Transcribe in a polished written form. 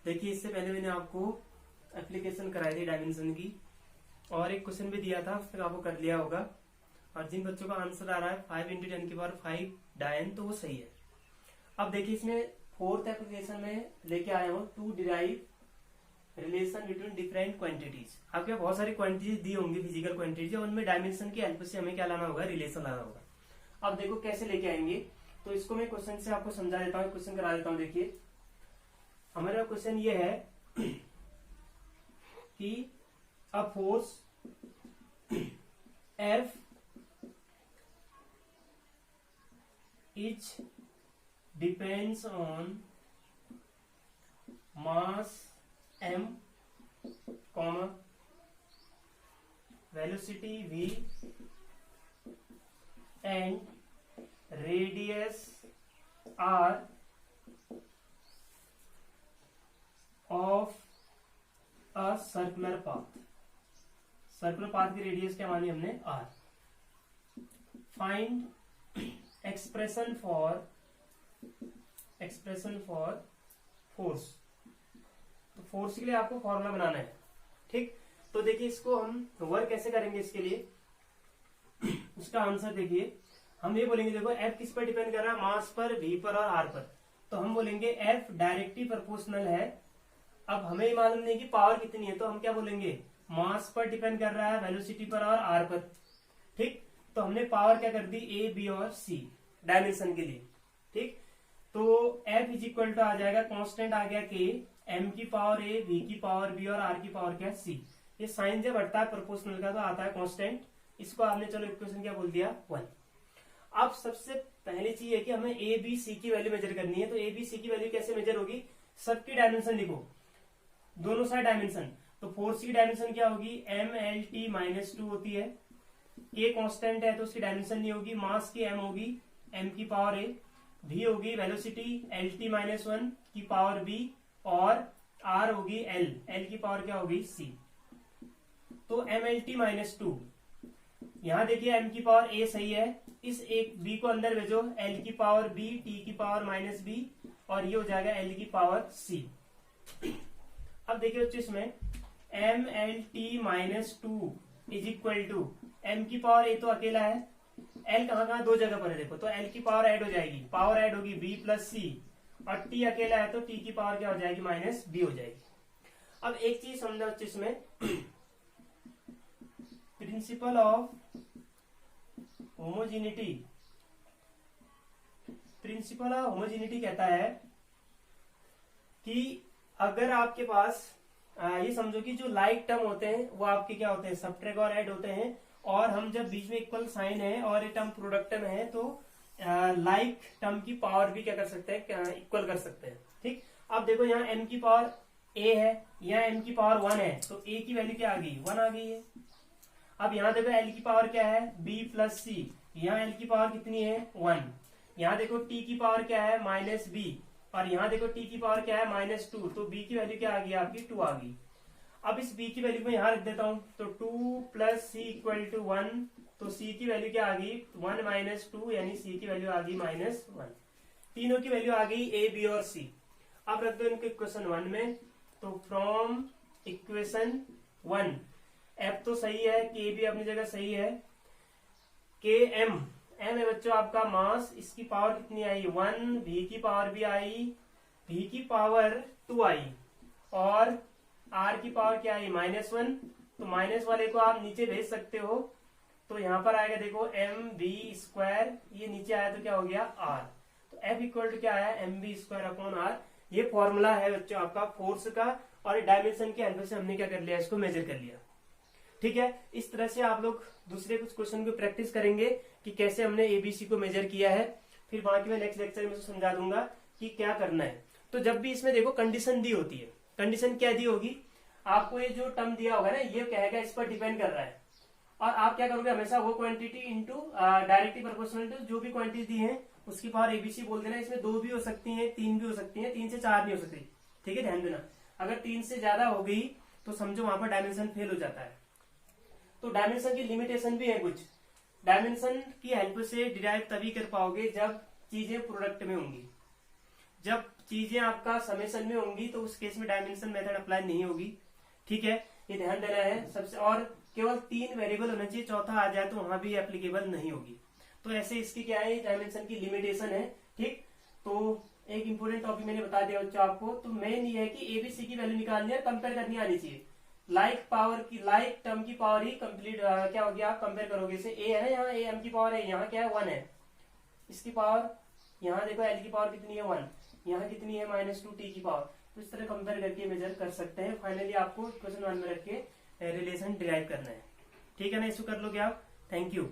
देखिए इससे पहले मैंने आपको एप्लीकेशन कराई थी डायमेंशन की और एक क्वेश्चन भी दिया था, उस तक आपको कर लिया होगा। और जिन बच्चों का आंसर आ रहा है 5 × 10⁵ डायन, तो वो सही है। अब देखिए इसमें फोर्थ एप्लीकेशन में लेके आया हूँ to derive relation between different quantities. आपके बहुत सारी क्वांटिटीज दी होंगी, फिजिकल क्वांटिटीज, उनमें डायमेंशन की हेल्प से हमें क्या लाना होगा, रिलेशन लाना होगा। अब देखो कैसे लेके आएंगे, तो इसको मैं क्वेश्चन से आपको समझा देता हूँ, क्वेश्चन करा देता हूँ। देखिए हमारा क्वेश्चन ये है कि a force F is depends on mass m, velocity v and radius r of a circular path. Circular path की रेडियस क्या मानी हमने, r। Find expression for force. तो फोर्स के लिए आपको फॉर्मूला बनाना है, ठीक। तो देखिए इसको हम वर्क कैसे करेंगे, इसके लिए उसका आंसर देखिए हम ये बोलेंगे, देखो F किस पर डिपेंड कर रहा है, मास पर, V पर और R पर। तो हम बोलेंगे F डायरेक्टली प्रोपोर्शनल है। अब हमें मालूम नहीं कि पावर कितनी है, तो हम क्या बोलेंगे, मास पर डिपेंड कर रहा है, वेलोसिटी पर और R पर, ठीक। तो हमने पावर क्या कर दी, A, B और C डायमेंशन के लिए, ठीक। तो F इज इक्वल टू आ जाएगा, कांस्टेंट आ गया K, M की पावर A, V की पावर B और R की पावर क्या, C। ये साइन जब हटता है प्रोपोर्शनल का तो आता है कांस्टेंट। इसको आपने चलो इक्वेशन क्या बोल दिया, 1। अब सबसे पहली चीज है कि हमें A, B, C की वैल्यू मेजर करनी है। तो A, B, C की वैल्यू कैसे मेजर होगी, सबकी डायमेंशन लिखो, दोनों साइड डायमेंशन। तो फोर्स की डायमेंशन क्या होगी, MLT-2 होती है। K कांस्टेंट है तो उसकी डायमेंशन नहीं होगी। मास की M होगी, M की पावर A। V होगी वेलोसिटी LT-1 की पावर B और R होगी L की पावर क्या होगी, C। तो MLT-2, यहां देखिए M की पावर A सही है, इस एक B को अंदर भेजो, L की पावर B, T की पावर -B और ये हो जाएगा L की पावर C। अब देखिए बच्चों इसमें MLT-2 is equal to M की पावर A तो अकेला है, L कहाँ दो जगह पर है, देखो तो L की पावर ऐड हो जाएगी, पावर ऐड होगी B + C, और T अकेला है तो T की पावर क्या हो जाएगी, -B हो जाएगी। अब एक चीज समझो बच्चों इसमें, principle of homogeneity. Principle of homogeneity कहता है कि अगर आपके पास ये समझो कि जो लाइक टर्म होते हैं वो आपके क्या होते हैं, सबट्रैक्ट और ऐड होते हैं, और हम जब बीच में इक्वल साइन है और ये टर्म प्रोडक्ट में है तो लाइक टर्म की पावर भी क्या कर सकते हैं, इक्वल कर सकते हैं, ठीक। अब देखो यहाँ M की पावर A है, यहाँ M की पावर 1 है, तो A की वैल्यू क्या आ गई, 1 आ गई है। अब यहाँ देखो L की पावर क्या है, B + C, यहाँ L की पावर कितनी है, 1। यहाँ देखो T की पावर क्या है, -B, और यहाँ देखो T की पावर क्या है, -2, तो B की वैल्यू क्या आ गई आपकी, 2 आ गई। अब इस B की वैल्यू को यहाँ रख देता हूं, तो 2 + C = 1, तो C की वैल्यू क्या आ गई, 1 - 2, यानी C की वैल्यू आ गई -1। तीनों की वैल्यू आ गई A, B और C। अब रख दो इनको इक्वेशन 1 में, तो फ्रॉम इक्वेशन 1 F तो सही है, K भी अपनी जगह सही है, M है बच्चों आपका मास, इसकी पावर कितनी आई, 1, V की पावर भी आई, V की पावर 2 आई, और R की पावर क्या आई, -1, तो माइनस वाले को आप नीचे भेज सकते हो, तो यहां पर आएगा देखो MV², ये नीचे आया तो क्या हो गया R। तो F इक्वल टू क्या आया, MV²/R। ये फॉर्मूला है बच्चों आपका फोर्स का, और डायमेंशन की हेल्प से हमने क्या कर लिया, इसको मेजर कर लिया, ठीक है। इस तरह से आप लोग दूसरे कुछ क्वेश्चन को प्रैक्टिस करेंगे कि कैसे हमने ABC को मेजर किया है, फिर बाकी मैं नेक्स्ट लेक्चर में समझा दूंगा कि क्या करना है। तो जब भी इसमें देखो कंडीशन दी होती है, कंडीशन क्या दी होगी, आपको ये जो टर्म दिया होगा ना, ये कहेगा इस पर डिपेंड कर रहा है, और आप क्या करोगे, हमेशा वो quantity into directly proportional to जो भी क्वांटिटी दी है उसकी पावर ABC बोल देना। इसमें 2 भी हो सकती है, 3 भी हो सकती है, 3 से 4 नहीं हो सकती, ठीक है, ध्यान देना। अगर 3 से ज्यादा हो गई तो समझो वहां पर डायमेंशन फेल हो जाता है। तो डायमेंशन की लिमिटेशन भी है कुछ, डायमेंशन की हेल्प से डिराइव तभी कर पाओगे जब चीजें प्रोडक्ट में होंगी। जब चीजें आपका समेशन में होंगी तो उस केस में डायमेंशन मेथड अप्लाई नहीं होगी। ठीक है, ये ध्यान देना है सबसे। और केवल 3 वेरिएबल होना चाहिए, चौथा आ जाए तो वहां भी एप्लीकेबल नहीं होगी। तो ऐसे इसकी क्या है, डायमेंशन की लिमिटेशन है। ठीक, तो एक इंपोर्टेंट टॉपिक मैंने बता दिया बच्चों आपको। तो मेन ये है कि एबीसी की वैल्यू निकालनी है, कंपेयर करनी आनी चाहिए। लाइक पावर की, लाइक टर्म की पावर ही कंप्लीट क्या हो गया, आप कंपेयर करोगे। इसे ए है ना, यहाँ ए एम की पावर है, यहाँ क्या है 1 है। इसकी पावर यहाँ देखो एल की पावर कितनी है 1, यहाँ कितनी है -2 टी की पावर। तो इस तरह कंपेयर करके मेजर कर सकते हैं। फाइनली आपको इक्वेशन 1 में रख के रिलेशन डिराइव करना है। ठीक है ना, इसको कर लोगे आप। Thank you.